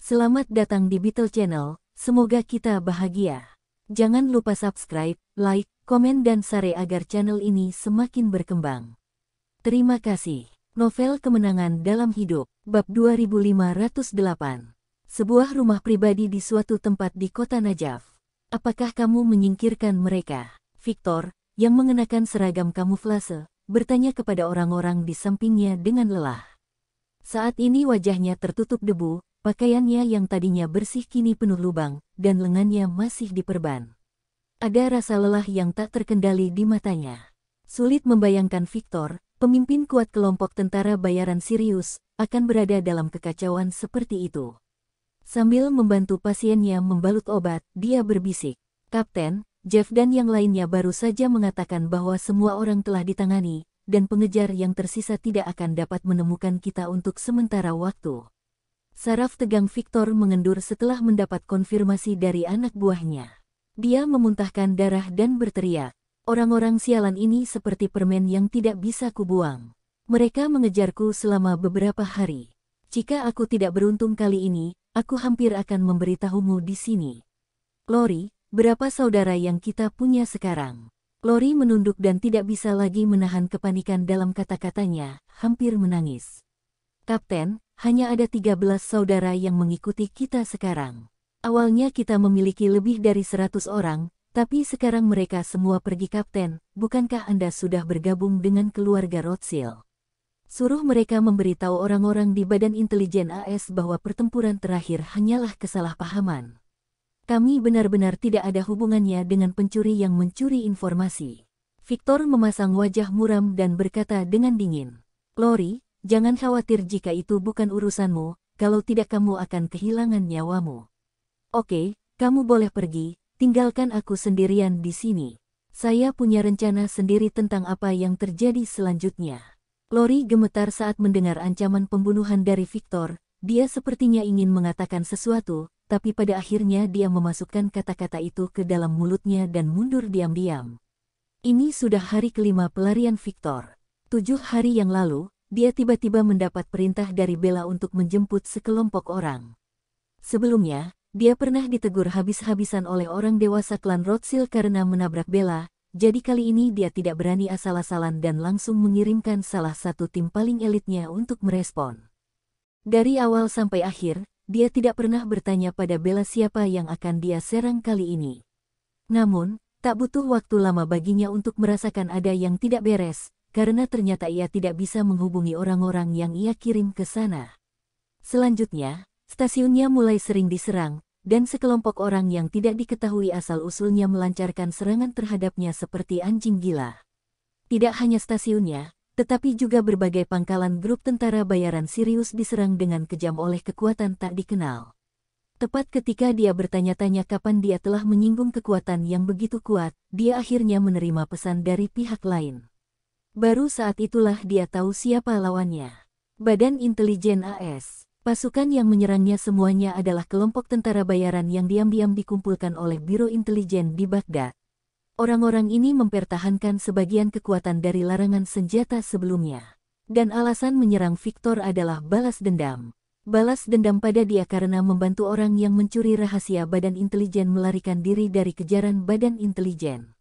Selamat datang di Beetle Channel, semoga kita bahagia. Jangan lupa subscribe, like, komen dan share agar channel ini semakin berkembang. Terima kasih. Novel Kemenangan Dalam Hidup, Bab 2508. Sebuah rumah pribadi di suatu tempat di kota Najaf. Apakah kamu menyingkirkan mereka? Victor, yang mengenakan seragam kamuflase, bertanya kepada orang-orang di sampingnya dengan lelah. Saat ini wajahnya tertutup debu, pakaiannya yang tadinya bersih kini penuh lubang, dan lengannya masih diperban. Ada rasa lelah yang tak terkendali di matanya. Sulit membayangkan Victor, pemimpin kuat kelompok tentara bayaran Sirius, akan berada dalam kekacauan seperti itu. Sambil membantu pasiennya membalut obat, dia berbisik, "Kapten, Jeff dan yang lainnya baru saja mengatakan bahwa semua orang telah ditangani, dan pengejar yang tersisa tidak akan dapat menemukan kita untuk sementara waktu." Saraf tegang Victor mengendur setelah mendapat konfirmasi dari anak buahnya. Dia memuntahkan darah dan berteriak, "Orang-orang sialan ini seperti permen yang tidak bisa kubuang. Mereka mengejarku selama beberapa hari. Jika aku tidak beruntung kali ini, aku hampir akan memberitahumu di sini." "Lori, berapa saudara yang kita punya sekarang?" Lori menunduk dan tidak bisa lagi menahan kepanikan dalam kata-katanya, hampir menangis. "Kapten, hanya ada 13 saudara yang mengikuti kita sekarang. Awalnya kita memiliki lebih dari 100 orang, tapi sekarang mereka semua pergi. Kapten, bukankah Anda sudah bergabung dengan keluarga Rothschild? Suruh mereka memberitahu orang-orang di Badan Intelijen AS bahwa pertempuran terakhir hanyalah kesalahpahaman. Kami benar-benar tidak ada hubungannya dengan pencuri yang mencuri informasi." Victor memasang wajah muram dan berkata dengan dingin, "Lori, jangan khawatir jika itu bukan urusanmu, kalau tidak kamu akan kehilangan nyawamu. Oke, kamu boleh pergi, tinggalkan aku sendirian di sini. Saya punya rencana sendiri tentang apa yang terjadi selanjutnya." Lori gemetar saat mendengar ancaman pembunuhan dari Victor. Dia sepertinya ingin mengatakan sesuatu, tapi pada akhirnya dia memasukkan kata-kata itu ke dalam mulutnya dan mundur diam-diam. Ini sudah hari kelima pelarian Victor. 7 hari yang lalu, dia tiba-tiba mendapat perintah dari Bella untuk menjemput sekelompok orang. Sebelumnya, dia pernah ditegur habis-habisan oleh orang dewasa klan Rothschild karena menabrak Bella, jadi kali ini dia tidak berani asal-asalan dan langsung mengirimkan salah satu tim paling elitnya untuk merespon. Dari awal sampai akhir, dia tidak pernah bertanya pada Bella siapa yang akan dia serang kali ini. Namun, tak butuh waktu lama baginya untuk merasakan ada yang tidak beres, karena ternyata ia tidak bisa menghubungi orang-orang yang ia kirim ke sana. Selanjutnya, stasiunnya mulai sering diserang, dan sekelompok orang yang tidak diketahui asal-usulnya melancarkan serangan terhadapnya seperti anjing gila. Tidak hanya stasiunnya, tetapi juga berbagai pangkalan grup tentara bayaran Sirius diserang dengan kejam oleh kekuatan tak dikenal. Tepat ketika dia bertanya-tanya kapan dia telah menyinggung kekuatan yang begitu kuat, dia akhirnya menerima pesan dari pihak lain. Baru saat itulah dia tahu siapa lawannya. Badan Intelijen AS. Pasukan yang menyerangnya semuanya adalah kelompok tentara bayaran yang diam-diam dikumpulkan oleh Biro Intelijen di Baghdad. Orang-orang ini mempertahankan sebagian kekuatan dari larangan senjata sebelumnya. Dan alasan menyerang Victor adalah balas dendam. Balas dendam pada dia karena membantu orang yang mencuri rahasia Badan Intelijen melarikan diri dari kejaran Badan Intelijen.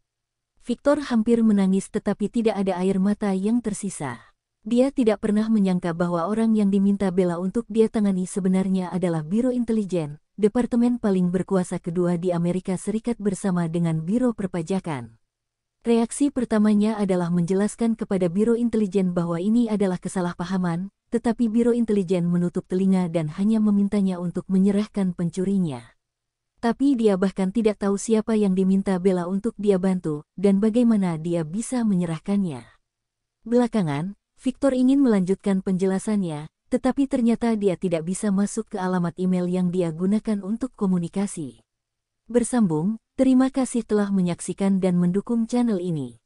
Victor hampir menangis tetapi tidak ada air mata yang tersisa. Dia tidak pernah menyangka bahwa orang yang diminta Bella untuk dia tangani sebenarnya adalah Biro Intelijen, departemen paling berkuasa kedua di Amerika Serikat bersama dengan Biro Perpajakan. Reaksi pertamanya adalah menjelaskan kepada Biro Intelijen bahwa ini adalah kesalahpahaman, tetapi Biro Intelijen menutup telinga dan hanya memintanya untuk menyerahkan pencurinya. Tapi dia bahkan tidak tahu siapa yang diminta Bella untuk dia bantu, dan bagaimana dia bisa menyerahkannya. Belakangan, Victor ingin melanjutkan penjelasannya, tetapi ternyata dia tidak bisa masuk ke alamat email yang dia gunakan untuk komunikasi. Bersambung, terima kasih telah menyaksikan dan mendukung channel ini.